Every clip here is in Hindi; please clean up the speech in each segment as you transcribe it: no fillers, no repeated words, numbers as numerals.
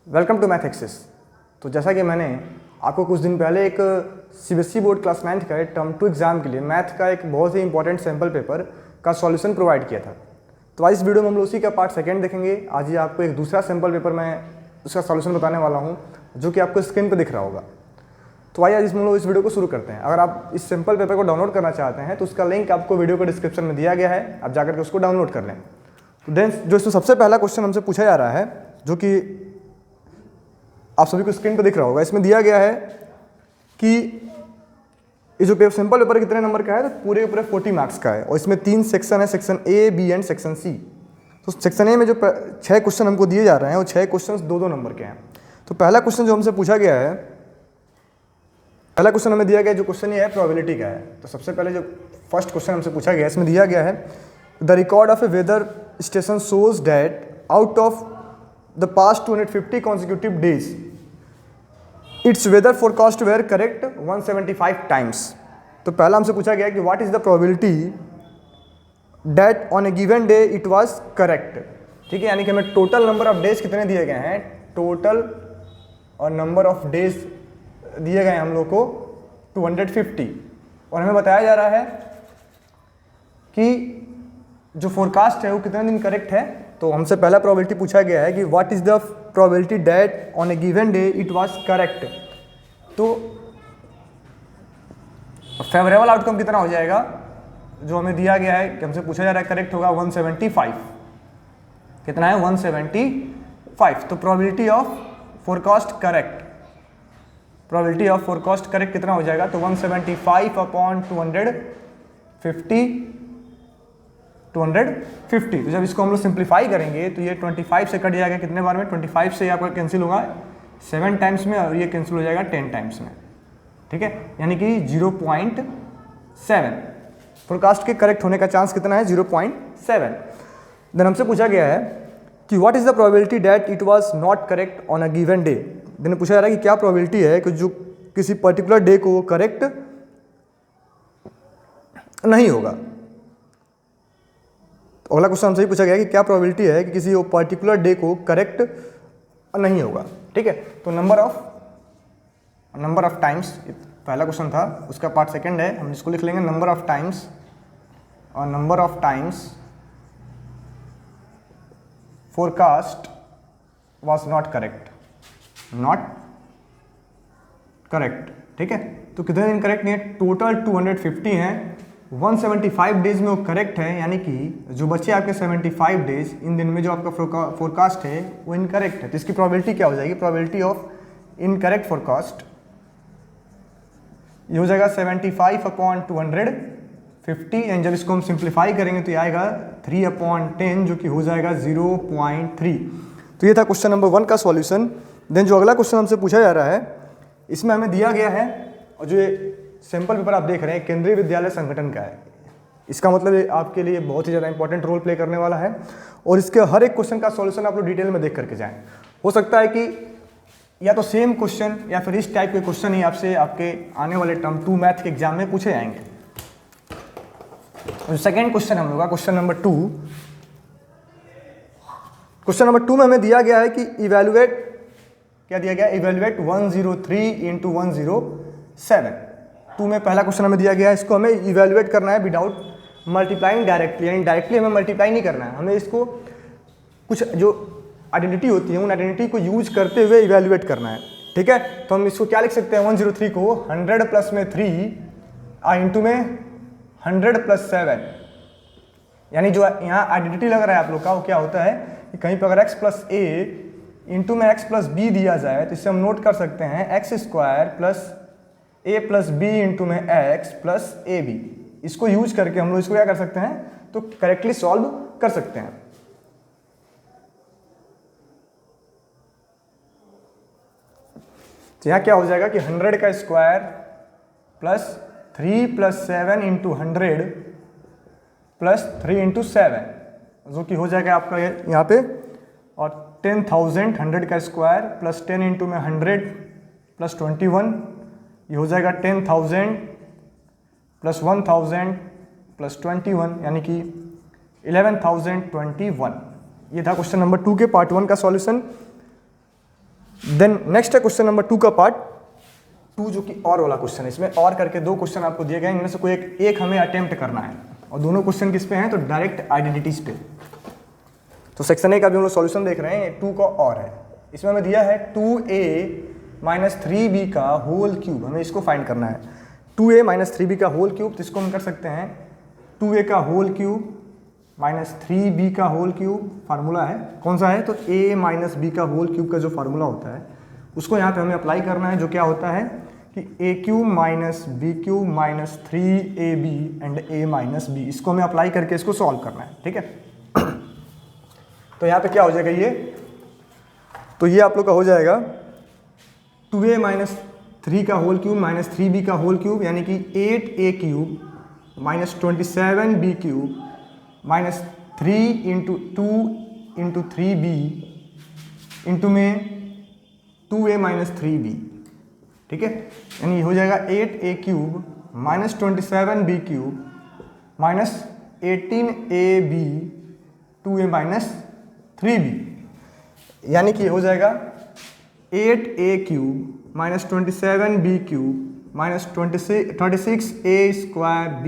Welcome to math access. तो जैसा कि मैंने आपको कुछ दिन पहले एक सीबीएसई बोर्ड क्लास 9th का टर्म 2 एग्जाम के लिए मैथ का एक बहुत ही इंपॉर्टेंट सैम्पल पेपर का सॉल्यूशन प्रोवाइड किया था। तो आज इस वीडियो में हम लोग उसी का पार्ट सेकंड देखेंगे। आज ही आपको एक दूसरा सैम्पल पेपर मैं उसका सॉल्यूशन बताने वाला हूँ, जो कि आपको स्क्रीन पर दिख रहा होगा। तो आइए आज हम लोग इस वीडियो को शुरू करते हैं। अगर आप इस सैम्पल पेपर को डाउनलोड करना चाहते हैं तो उसका लिंक आपको वीडियो के डिस्क्रिप्शन में दिया गया है, आप जाकर के उसको डाउनलोड कर लें। तो देन जो इसमें सबसे पहला क्वेश्चन हमसे पूछा जा रहा है, जो कि आप सभी को स्क्रीन पर दिख रहा होगा, इसमें दिया गया है कि ये जो सैम्पल पेपर कितने नंबर का है, तो पूरे 40 मार्क्स का है और इसमें 3 सेक्शन है, section A, B and section C. तो सेक्शन ए में जो 6 क्वेश्चन हमको दिए जा रहे हैं वो 6 क्वेश्चन 2-2 नंबर के हैं। तो पहला क्वेश्चन जो हमसे पूछा गया है, पहला क्वेश्चन हमें दिया गया, जो क्वेश्चन ये है प्रोबेबिलिटी का है। तो सबसे पहले जो फर्स्ट क्वेश्चन हमसे पूछा गया है, इसमें दिया गया है the record of a weather station shows that out of the past 250 consecutive days its weather forecast were correct 175 times। तो पहला हमसे पूछा गया कि what is the probability that on A given day it was correct. ठीक है, यानी कि हमें टोटल नंबर ऑफ डेज कितने दिए गए हैं, टोटल और नंबर ऑफ डेज दिए गए हैं हम लोग को 250 और हमें बताया जा रहा है कि जो फोरकास्ट है वो कितने दिन करेक्ट है। तो हमसे पहला प्रोबेबिलिटी पूछा गया है कि what is the probability that on A given day it was correct. तो फेवरेबल आउटकम कितना हो जाएगा, जो हमें दिया गया है कि हमसे पूछा जा रहा है करेक्ट होगा 175। कितना है 175। तो probability of forecast correct, probability of forecast correct कितना हो जाएगा, तो 175 अपॉन 250। तो जब इसको हम लोग सिंप्लीफाई करेंगे तो ये 25 से कट जाएगा कितने बार में, 25 से आपका कैंसिल होगा 7 टाइम्स में और ये कैंसिल हो जाएगा 10 टाइम्स में। ठीक है, यानी कि 0.7 फोरकास्ट के करेक्ट होने का चांस कितना है, 0.7। देन हमसे पूछा गया है कि what is the probability that it was not correct on a given day. Then पूछा जा रहा है कि क्या प्रोबेबिलिटी है कि जो किसी पर्टिकुलर डे को करेक्ट नहीं होगा। तो अगला क्वेश्चन हमसे ही पूछा गया कि क्या प्रोबेबिलिटी है कि किसी पर्टिकुलर डे को करेक्ट नहीं होगा। ठीक है, तो नंबर ऑफ टाइम्स पहला क्वेश्चन था, उसका पार्ट सेकंड है, हम इसको लिख लेंगे नंबर ऑफ टाइम्स, और number of times forecast was not correct, ठीक है। तो कितने दिन करेक्ट नहीं है, टोटल 250 हैं, 175 डेज में वो करेक्ट है, यानी कि जो बचे आपके 75 डेज, इन दिन में जो आपका फोरकास्ट है वो इनकरेक्ट है। तो इसकी प्रोबेबिलिटी क्या हो जाएगी, प्रोबेबिलिटी ऑफ इनकरेक्ट फोरकास्ट ये हो जाएगा 75 अपॉन 250 एंड जब इसको हम सिंप्लीफाई करेंगे तो ये आएगा 3/10 जो कि हो जाएगा 0.3। तो ये था क्वेश्चन नंबर 1 का सॉल्यूशन। देन जो अगला क्वेश्चन हमसे पूछा जा रहा है, इसमें हमें दिया गया है, और जो ये सैम्पल पेपर आप देख रहे हैं केंद्रीय विद्यालय संगठन का है, इसका मतलब ये आपके लिए बहुत ही ज़्यादा इंपॉर्टेंट रोल प्ले करने वाला है और इसके हर एक क्वेश्चन का सॉल्यूशन आप लोग डिटेल में देख करके जाएं। हो सकता है कि या तो सेम क्वेश्चन या फिर इस टाइप के क्वेश्चन ही आपसे आपके आने वाले टर्म 2 मैथ के एग्जाम में पूछे जाएंगे। और सेकेंड क्वेश्चन हम लोग का क्वेश्चन नंबर 2, क्वेश्चन नंबर 2 में हमें दिया गया है कि इवेलुएट, क्या दिया गया, इवेलुएट 103 इंटू 107। 2 में पहला क्वेश्चन हमें दिया गया है, इसको हमें इवेलुएट करना है विदाउट मल्टीप्लाइंग डायरेक्टली, यानी डायरेक्टली हमें मल्टीप्लाई नहीं करना है, हमें इसको कुछ जो आइडेंटिटी होती है उन आइडेंटिटी को यूज करते हुए इवेलुएट करना है। ठीक है, तो हम इसको क्या लिख सकते हैं, 103 को 100 प्लस में 3 इंटू में 100 प्लस 7, यानी जो यहाँ आइडेंटिटी लग रहा है आप लोग का वो क्या होता है कि कहीं पर अगर x प्लस ए इंटू में x प्लस बी दिया जाए तो इससे हम नोट कर सकते हैं x² plus a plus B into में x प्लस ए बी। इसको यूज करके हम लोग इसको क्या कर सकते हैं, तो करेक्टली सॉल्व कर सकते हैं। तो यहाँ क्या हो जाएगा कि 100 का square plus 3 plus 7 into 100 plus 3 into 7, जो कि हो जाएगा आपका यहाँ पे, और 10,000, 100 का स्क्वायर प्लस 10 इंटू में 100 प्लस 21, ये हो जाएगा 10,000 प्लस 1,000 प्लस 21, यानी कि 11,021। ये था क्वेश्चन नंबर 2 के पार्ट 1 का सॉल्यूशन। देन नेक्स्ट है क्वेश्चन नंबर 2 का पार्ट 2, जो कि और वाला क्वेश्चन है। इसमें और करके 2 क्वेश्चन आपको दिए गए हैं, इनमें से कोई एक हमें अटेम्प्ट करना है, और दोनों क्वेश्चन किस पे हैं, तो डायरेक्ट आइडेंटिटीज पे। तो सेक्शन ए का भी हम लोग सॉल्यूशन देख रहे हैं, 2 का और है। इसमें हमें दिया है 2a माइनस 3b का होल क्यूब, हमें इसको फाइंड करना है। 2a माइनस 3b का होल क्यूब, तो इसको हम कर सकते हैं 2a का होल क्यूब माइनस 3b का होल क्यूब, फार्मूला है कौन सा है, तो a माइनस b का होल क्यूब का जो फार्मूला होता है उसको यहाँ पे हमें अप्लाई करना है, जो क्या होता है कि a cube minus b cube minus 3ab and a minus b, इसको हमें अप्लाई करके इसको सॉल्व करना है, ठीक है। तो यहाँ पे क्या हो जाएगा ये, तो ये आप लोग का हो जाएगा 2a माइनस 3 का होल क्यूब माइनस 3b का होल क्यूब, यानी कि 8a cube minus 27b cube minus 3 into 2 into 3b into में 2a माइनस 3b, ठीक है। यानी हो जाएगा 8a cube minus 27b cube minus 18ab 2a minus 3b, यानी कि हो जाएगा 8a cube minus 27b cube minus 36a square b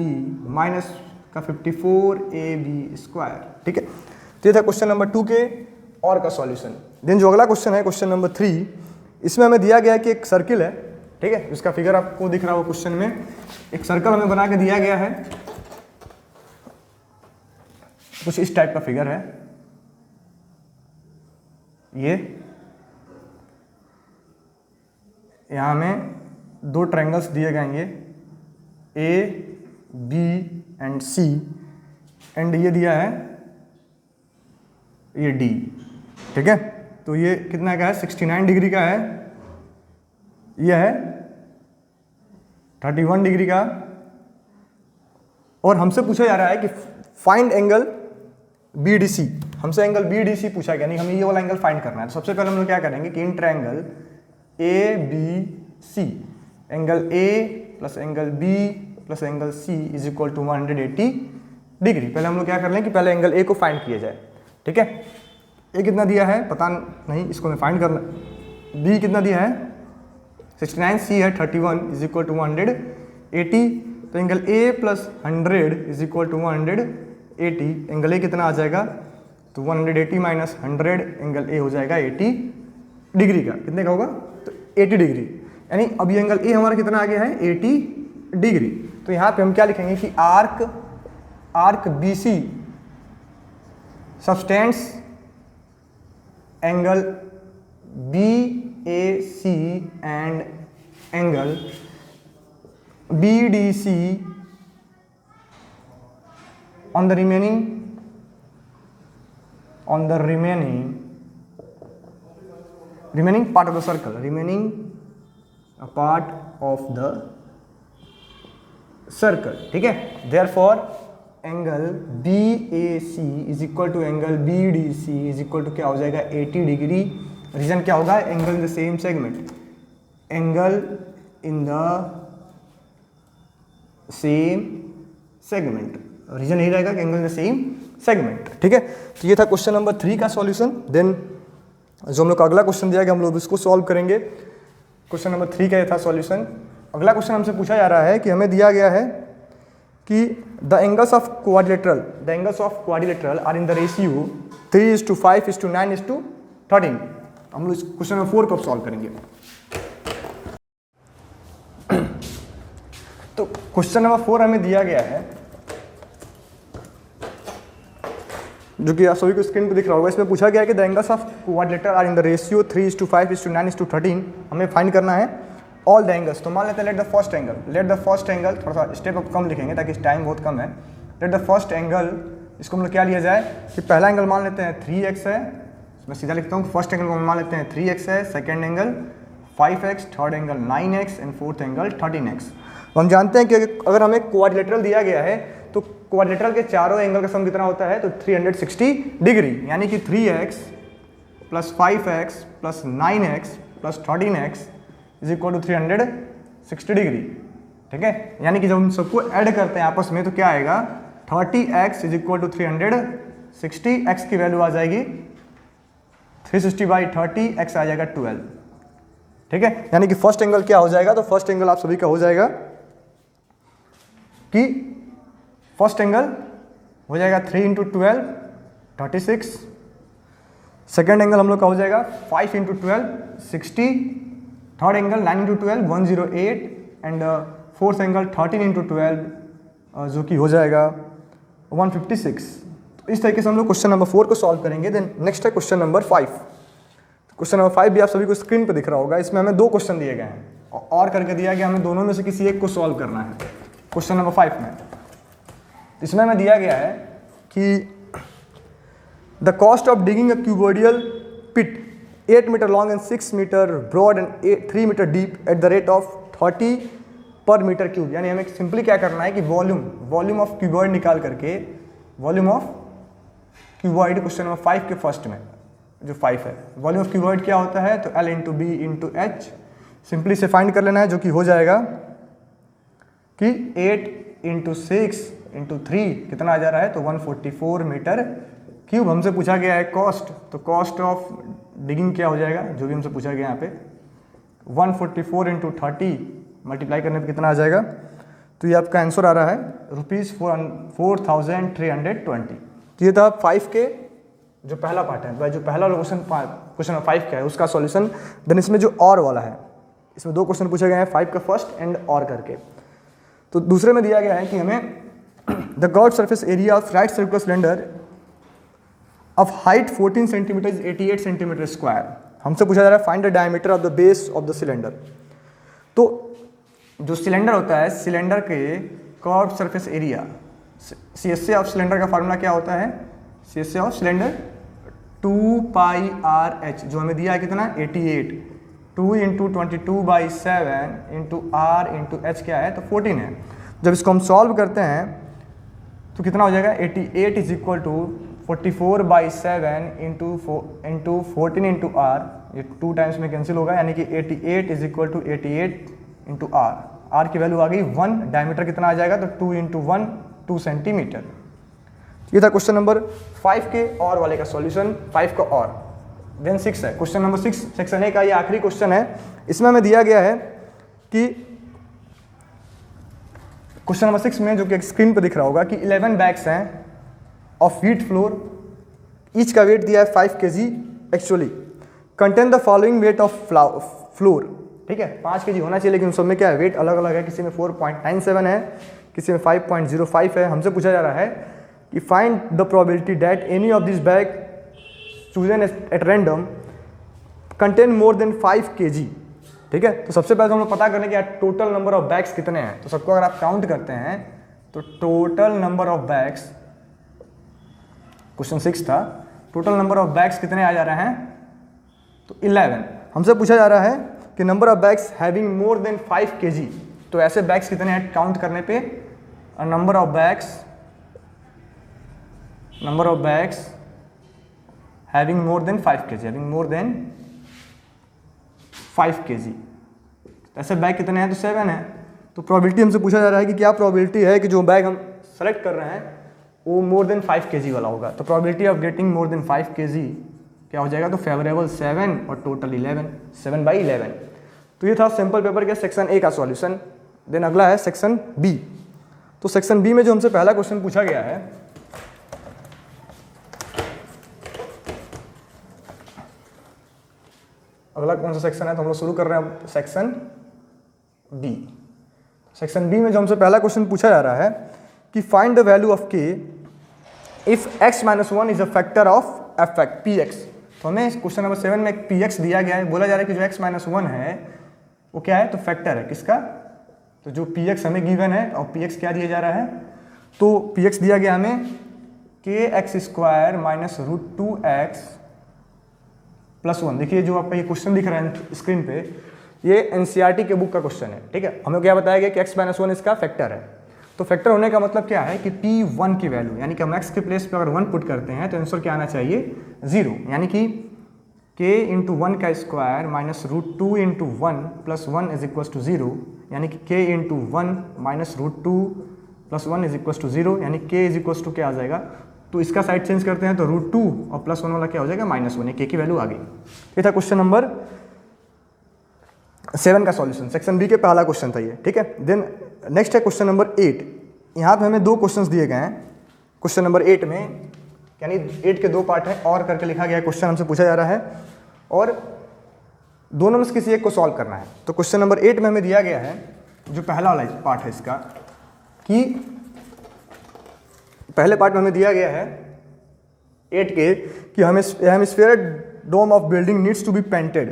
minus का 54ab स्क्वायर, ठीक है। तो ये था क्वेश्चन नंबर 2 के और का सॉल्यूशन। देन जो अगला क्वेश्चन है क्वेश्चन नंबर 3, इसमें हमें दिया गया है कि एक सर्किल है, ठीक है, इसका फिगर आपको दिख रहा होगा क्वेश्चन में। एक सर्कल हमें बना के दिया गया है, कुछ इस टाइप का फिगर है, ये यहाँ हमें 2 ट्रायंगल्स दिए गए, A B and C, and ये दिया है ये डी, ठीक है। तो ये कितना का है, 69 डिग्री का है, ये है 31 डिग्री का, और हमसे पूछा जा रहा है कि फाइंड एंगल BDC, हमसे एंगल BDC पूछा गया, नहीं हमें ये वाला एंगल फाइंड करना है। तो सबसे पहले हम लोग क्या करेंगे कि in triangle ABC, angle A plus angle B plus angle C is equal to 180 degree. पहले हम लोग क्या कर लें कि पहले एंगल A को फाइंड किया जाए, ठीक है। A कितना दिया है पता नहीं, इसको हमें फाइंड करना। B कितना दिया है 69, C है 31 इज इक्वल टू 180, तो angle A plus 100 is equal to 180, angle A कितना आ जाएगा, तो 180 माइनस 100, एंगल A हो जाएगा 80 डिग्री का, कितने का होगा, तो 80 डिग्री। यानी अब ये एंगल A हमारा कितना आ गया है 80 डिग्री। तो यहाँ पे हम क्या लिखेंगे कि arc BC subtends angle BAC and angle BDC on the remaining part of the circle, part of the circle, ठीक है। Therefore angle BAC is equal to angle BDC is equal to क्या हो जाएगा 80 डिग्री। रीजन क्या होगा, angle in the same segment, angle in the same segment, reason यही रहेगा कि angle in the same segment, ठीक है। तो ये था क्वेश्चन नंबर 3 का सॉल्यूशन। देन जो हम लोग का अगला क्वेश्चन दिया गया हम लोग इसको सॉल्व करेंगे। क्वेश्चन नंबर 3 का ये था सॉल्यूशन। अगला क्वेश्चन हमसे पूछा जा रहा है कि हमें दिया गया है कि the angles of quadrilateral are in the ratio 3:5:9:13। हम लोग इस क्वेश्चन नंबर 4 को सॉल्व करेंगे। तो क्वेश्चन नंबर 4 हमें दिया गया है, जो कि आप सभी को स्क्रीन पर दिख रहा होगा। इसमें पूछा गया है कि the angles of quadrilateral are in the ratio 3:5:9:13। हमें फाइंड करना है ऑल द एंगल्स। तो मान लेते हैं लेट द फर्स्ट एंगल, थोड़ा सा स्टेप अप कम लिखेंगे ताकि टाइम बहुत कम है। लेट द फर्स्ट एंगल, इसको हम लोग क्या लिया जाए कि पहला एंगल मान लेते हैं 3x है, मैं सीधा लिखता हूँ। फर्स्ट एंगल को मान लेते हैं 3x है, second angle 5x, third angle 9x and fourth angle 13x। तो हम जानते हैं कि अगर हमें क्वाड्रिलेटरल दिया गया है तो क्वाड्रिलेटरल के चारों एंगल का सम कितना होता है, तो 360 डिग्री, यानी कि 3x plus 5x plus 9x plus 13x is equal to 360 degree, ठीक है। यानी कि जब हम सबको ऐड करते हैं आपस में तो क्या आएगा, 30x is equal to 360, x की वैल्यू आ जाएगी 360 बाई 30, x आ जाएगा 12, ठीक है, यानी कि फर्स्ट एंगल क्या हो जाएगा, तो फर्स्ट एंगल आप सभी का हो जाएगा कि फर्स्ट एंगल हो जाएगा 3 इंटू 12 36, सेकेंड एंगल हम लोग का हो जाएगा 5 into 12 60, third angle 9 into 12 108 and fourth angle 13 into 12 जो कि हो जाएगा 156। तो इस तरीके से हम लोग क्वेश्चन नंबर 4 को सॉल्व करेंगे। देन नेक्स्ट है क्वेश्चन नंबर 5। क्वेश्चन नंबर 5 भी आप सभी को स्क्रीन पर दिख रहा होगा। इसमें हमें 2 क्वेश्चन दिए गए हैं और करके दिया गया, हमें दोनों में से किसी एक को सॉल्व करना है। क्वेश्चन नंबर 5 में इसमें हमें दिया गया है कि the cost of digging a cuboidal pit 8 metre long and 6 metre broad and 3 metre deep at the rate of 30 per metre cube. यानी हमें सिंपली क्या करना है कि वॉल्यूम ऑफ क्यूबॉइड निकाल करके volume of cuboid question number 5 के फर्स्ट में जो 5 है, वॉल्यूम ऑफ क्यूबॉइड क्या होता है, तो L into B into H, simply से फाइंड कर लेना है, जो कि हो जाएगा कि 8 इंटू 6 इंटू 3 कितना आ जा रहा है, तो 144 मीटर क्यूब। हमसे पूछा गया है कॉस्ट, तो कॉस्ट ऑफ डिगिंग क्या हो जाएगा, जो भी हमसे पूछा गया यहाँ पे 144 इंटू 30 मल्टीप्लाई करने पे कितना आ जाएगा, तो ये आपका आंसर आ रहा है ₹4320। तो ये था 5 के जो पहला पार्ट है, जो पहला क्वेश्चन नंबर 5 का है उसका सॉल्यूशन। देन इसमें जो और वाला है, इसमें 2 क्वेश्चन पूछे गए हैं 5 का फर्स्ट एंड और करके। तो दूसरे में दिया गया है कि हमें the curved surface area of right circular cylinder of height 14 centimetre 88 centimetre square. हमसे पूछा जा रहा है find the diameter of the base of the cylinder. तो जो सिलेंडर होता है, सिलेंडर के curved surface area, CSA of cylinder का फार्मूला क्या होता है, CSA ऑफ सिलेंडर 2πRh, जो हमें दिया है कितना 88, 2 into 22/7 into R into H क्या है, तो 14 है। जब इसको हम सॉल्व करते हैं तो कितना हो जाएगा, 88 is equal to 44/7 into 14 into R, ये 2 टाइम्स में कैंसिल होगा, यानी कि 88 is equal to 88 into R की वैल्यू आ गई 1, डायमीटर कितना आ जाएगा, तो 2 इंटू 1 2 सेंटीमीटर। ये था क्वेश्चन नंबर 5 के और वाले का सॉल्यूशन, 5 का और। देन 6 है क्वेश्चन नंबर 6, सेक्शन ए का ये आखिरी क्वेश्चन है। इसमें हमें दिया गया है कि क्वेश्चन नंबर 6 में, जो कि स्क्रीन पर दिख रहा होगा, कि 11 बैग्स हैं ऑफ व्हीट फ्लोर, ईच का वेट दिया है 5 kg actually, contain the following weight of floor. ठीक है, 5 kg होना चाहिए, लेकिन सब में क्या है, वेट अलग अलग है, किसी में 4.97 है, किसी में 5.05 है। हमसे पूछा जा रहा है कि find the probability that any of this bag chosen at random contain more than 5 kg। ठीक है, तो सबसे पहले तो हम लोग पता करें कि टोटल नंबर ऑफ बैग्स कितने हैं। तो सबको अगर आप काउंट करते हैं तो total number of bags, question 6 था, टोटल नंबर ऑफ बैग्स कितने आ जा रहे हैं, तो 11। हमसे पूछा जा रहा है कि number of bags having more than 5 kg, तो ऐसे बैग्स कितने हैं काउंट करने पे, number of bags having more than 5 kg, having more than 5 kg, ऐसे बैग कितने हैं, तो 7 है। तो प्रोबेबिलिटी हमसे पूछा जा रहा है कि क्या प्रोबेबिलिटी है कि जो बैग हम सेलेक्ट कर रहे हैं वो मोर देन 5 kg वाला होगा। तो probability of getting more than 5 kg क्या हो जाएगा, तो फेवरेबल 7 और टोटल 11, 7/11। तो ये था सिंपल पेपर के सेक्शन ए का सॉल्यूशन। देन अगला है सेक्शन बी। तो सेक्शन बी में जो हमसे पहला क्वेश्चन पूछा गया है, अगला कौन सा सेक्शन है, तो हम लोग शुरू कर रहे हैं सेक्शन बी। सेक्शन बी में जो हमसे पहला क्वेश्चन पूछा जा रहा है कि फाइंड द वैल्यू ऑफ के if x - 1 is a factor of f px। तो हमें क्वेश्चन नंबर 7 में एक px दिया गया है, बोला जा रहा है कि जो x - 1 है वो क्या है, तो फैक्टर है किसका, तो जो px हमें गिवन है, और px क्या दिया जा रहा है, तो px दिया गया हमें kx² - √2x + 1। देखिए जो आपका ये क्वेश्चन दिख रहा है स्क्रीन पे, ये एनसीईआरटी के बुक का क्वेश्चन है। ठीक है, हमें क्या बताया गया कि x - 1 इसका फैक्टर है। तो फैक्टर होने का मतलब क्या है कि p1 की वैल्यू, यानी कि हम x के प्लेस पे अगर 1 पुट करते हैं तो आंसर क्या आना चाहिए, 0, यानी कि k × 1 का स्क्वायर -√2 × 1 + 1 = 0, यानी कि k × 1 -√2 + 1 = 0, यानी k = क्या आ जाएगा, तो इसका साइड चेंज करते हैं तो √2 और +1 वाला क्या हो जाएगा, -1, k की वैल्यू आ गई। ये था क्वेश्चन नंबर 7 का सॉल्यूशन, सेक्शन बी के पहला क्वेश्चन था ये, ठीक है। देन नेक्स्ट है क्वेश्चन नंबर 8। यहाँ पे हमें 2 क्वेश्चंस दिए गए हैं क्वेश्चन नंबर 8 में, यानी 8 के 2 पार्ट हैं और करके लिखा गया क्वेश्चन हमसे पूछा जा रहा है और दोनों में से किसी एक को सॉल्व करना है। तो क्वेश्चन नंबर 8 में हमें दिया गया है, जो पहला वाला पार्ट है इसका, कि पहले पार्ट में हमें दिया गया है 8 के कि hemisphere dome of building needs to be painted.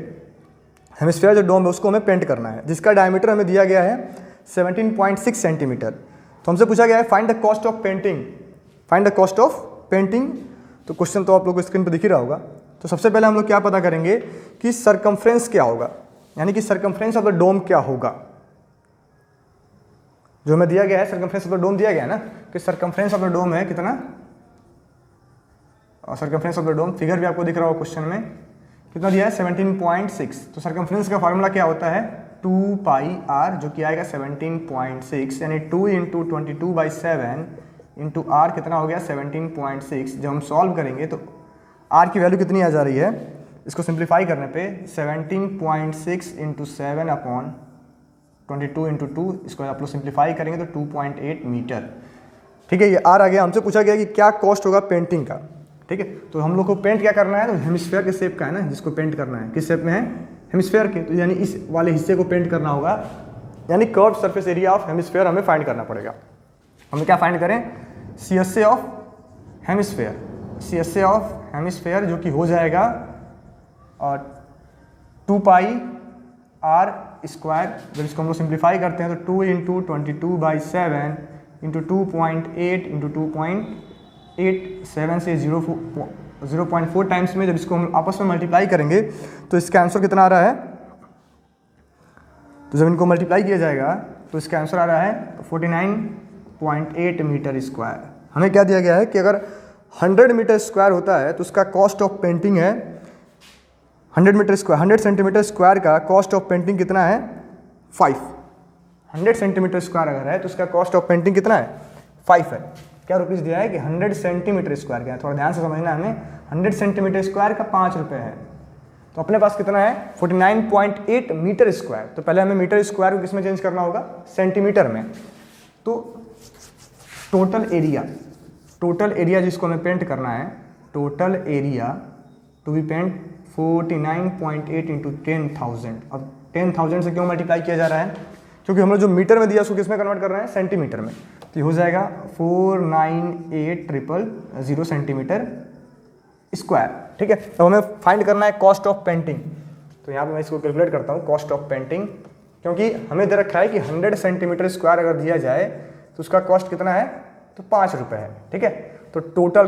Hemisphere जो डोम है उसको हमें पेंट करना है, जिसका डायमीटर हमें दिया गया है 17.6 सेंटीमीटर। तो हमसे पूछा गया है find the cost of painting, find the cost of painting. तो क्वेश्चन तो आप लोग को स्क्रीन पर दिख ही रहा होगा। तो सबसे पहले हम लोग क्या पता करेंगे कि सरकमफ्रेंस क्या होगा, यानी कि सरकमफ्रेंस ऑफ द डोम क्या होगा। जो हमें दिया गया है सरकमफ्रेंस ऑफ द डोम दिया गया है ना, कि सरकमफ्रेंस ऑफ द डोम है कितना, और circumference of the dome figure भी आपको दिख रहा होगा क्वेश्चन में, कितना दिया है 17.6। तो सरकमफ्रेंस का फार्मूला क्या होता है 2 पाई आर, जो कि आएगा 17.6, यानी 2 × 22/7 इंटू आर कितना हो गया 17.6। जब हम सॉल्व करेंगे तो आर की वैल्यू कितनी आ जा रही है, इसको सिंप्लीफाई करने पे 17.6 × 7/22 × 2, इसको आप लोग सिंप्लीफाई करेंगे तो 2.8 मीटर, ठीक है। ये आर आ गया। हमसे पूछा गया कि क्या कॉस्ट होगा पेंटिंग का, ठीक है। तो हम लोग को पेंट क्या करना है, तो हेमिस्फीयर के शेप का है ना, जिसको पेंट करना है, किस शेप में है हेमिस्फीयर के, तो यानी इस वाले हिस्से को पेंट करना होगा, यानी curve surface area of hemisphere हमें फाइंड करना पड़ेगा। हमें क्या फाइंड करें, CSA of hemisphere, CSA of hemisphere जो कि हो जाएगा और 2 पाई आर स्क्वायर। जब इसको हम लोग सिंप्लीफाई करते हैं तो 2 × 22/7 इंटू 2.8 इंटू 2.8, 7 से 0.4 टाइम्स में जब इसको हम आपस में मल्टीप्लाई करेंगे तो इसका आंसर कितना आ रहा है, तो जब इनको मल्टीप्लाई किया जाएगा तो इसका आंसर आ रहा है 49.8 मीटर स्क्वायर। हमें क्या दिया गया है कि अगर 100 मीटर स्क्वायर होता है तो उसका कॉस्ट ऑफ पेंटिंग है 100 मीटर स्क्वायर, 100 सेंटीमीटर स्क्वायर का कॉस्ट ऑफ पेंटिंग कितना है 5। 100 सेंटीमीटर स्क्वायर अगर है तो उसका कॉस्ट ऑफ पेंटिंग कितना है 5 है। क्या रुपीज़ दिया है कि 100 सेंटीमीटर स्क्वायर का है, थोड़ा ध्यान से समझना है हमें, 100 सेंटीमीटर स्क्वायर का 5 रुपये है। तो अपने पास कितना है 49.8 मीटर स्क्वायर। तो पहले हमें मीटर स्क्वायर को किस में चेंज करना होगा, सेंटीमीटर में। तो टोटल एरिया जिसको हमें पेंट करना है, total area to be paint 49.8 into 10,000। अब 10,000 से क्यों मल्टीप्लाई किया जा रहा है, क्योंकि हम लोग जो मीटर में दिया उसको किस में कन्वर्ट कर रहे हैं, सेंटीमीटर में। तो ये हो जाएगा 498,000 सेंटीमीटर स्क्वायर, ठीक है। तो हमें फाइंड करना है कॉस्ट ऑफ पेंटिंग। तो यहाँ पे मैं इसको कैलकुलेट करता हूँ कॉस्ट ऑफ पेंटिंग, क्योंकि हमें दे रखा है कि 100 सेंटीमीटर स्क्वायर अगर दिया जाए तो उसका कॉस्ट कितना है, तो 5 रुपये है, ठीक है। तो टोटल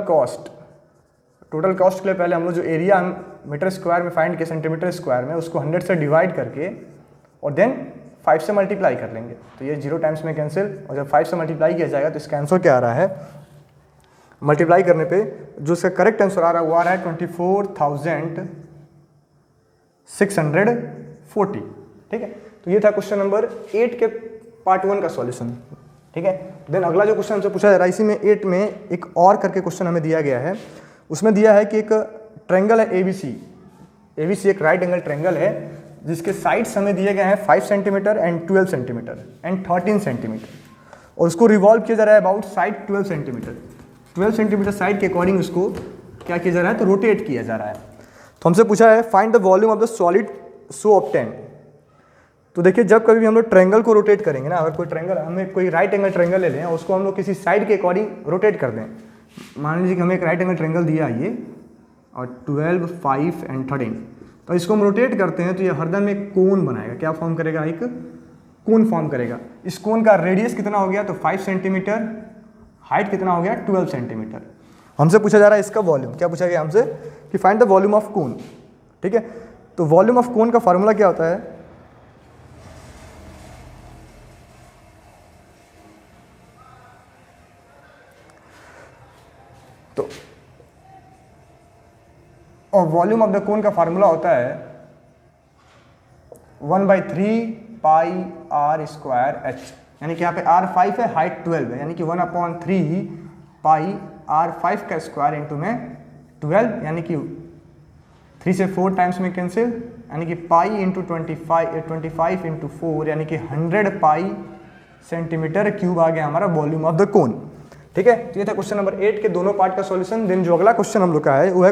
कॉस्ट के लिए पहले हम लोग जो एरिया मीटर स्क्वायर में फाइंड किया सेंटीमीटर स्क्वायर में, उसको 100 से डिवाइड करके और देन 5 से मल्टीप्लाई कर लेंगे। तो ये 0 टाइम्स में कैंसिल, और जब 5 से मल्टीप्लाई किया जाएगा तो इसका आंसर क्या आ रहा है, मल्टीप्लाई करने पे जो इसका करेक्ट आंसर आ रहा है वो आ रहा है 24,640, ठीक है। तो ये था क्वेश्चन नंबर 8 के पार्ट 1 का सॉल्यूशन, ठीक है। देन अगला जो क्वेश्चन हमसे पूछा जा रहा है, इसी में 8 में एक और करके क्वेश्चन हमें दिया गया है। उसमें दिया है कि एक ट्रायंगल है ABC एक राइट एंगल ट्रायंगल है, जिसके साइड्स हमें दिए गए हैं 5 centimetre and 12 centimetre and 13 centimetre, और उसको रिवॉल्व किया जा रहा है about side 12 centimetre. 12 centimetre side के अकॉर्डिंग उसको क्या किया जा रहा है, तो रोटेट किया जा रहा है। तो हमसे पूछा है find the volume of the solid so obtain. तो देखिए, जब कभी भी हम लोग ट्रायंगल को रोटेट करेंगे ना, अगर कोई ट्रायंगल, हमें कोई राइट एंगल ट्रायंगल ले लें और उसको हम लोग किसी साइड के अकॉर्डिंग रोटेट कर दें। मान लीजिए कि हमें एक राइट एंगल ट्रायंगल दिया ये, और 12, 5 एंड 13, तो इसको हम रोटेट करते हैं तो ये हरदम एक कोन बनाएगा। क्या फॉर्म करेगा, एक कोन फॉर्म करेगा। इस कोन का रेडियस कितना हो गया, तो 5 सेंटीमीटर, हाइट कितना हो गया 12 सेंटीमीटर। हमसे पूछा जा रहा है इसका वॉल्यूम। क्या पूछा गया हमसे कि find the volume of cone, ठीक है। तो वॉल्यूम ऑफ कोन का फॉर्मूला क्या होता है, तो और वॉल्यूम ऑफ द कोन का फार्मूला होता है 1/3 पाई आर स्क्वायर एच, यानी कि यहाँ पे R 5 है, हाइट 12 है, यानी कि 1/3 पाई R 5 का स्क्वायर इंटू में 12, यानी कि 3 से 4 टाइम्स में कैंसिल, यानी कि पाई इंटू 25 इंटू 4 यानी कि 100 पाई सेंटीमीटर क्यूब आ गया हमारा वॉल्यूम ऑफ द कोन। ठीक है, तो ये था क्वेश्चन नंबर 8 के दोनों पार्ट का सॉल्यूशन। देन जो अगला क्वेश्चन हम लोग का है वो है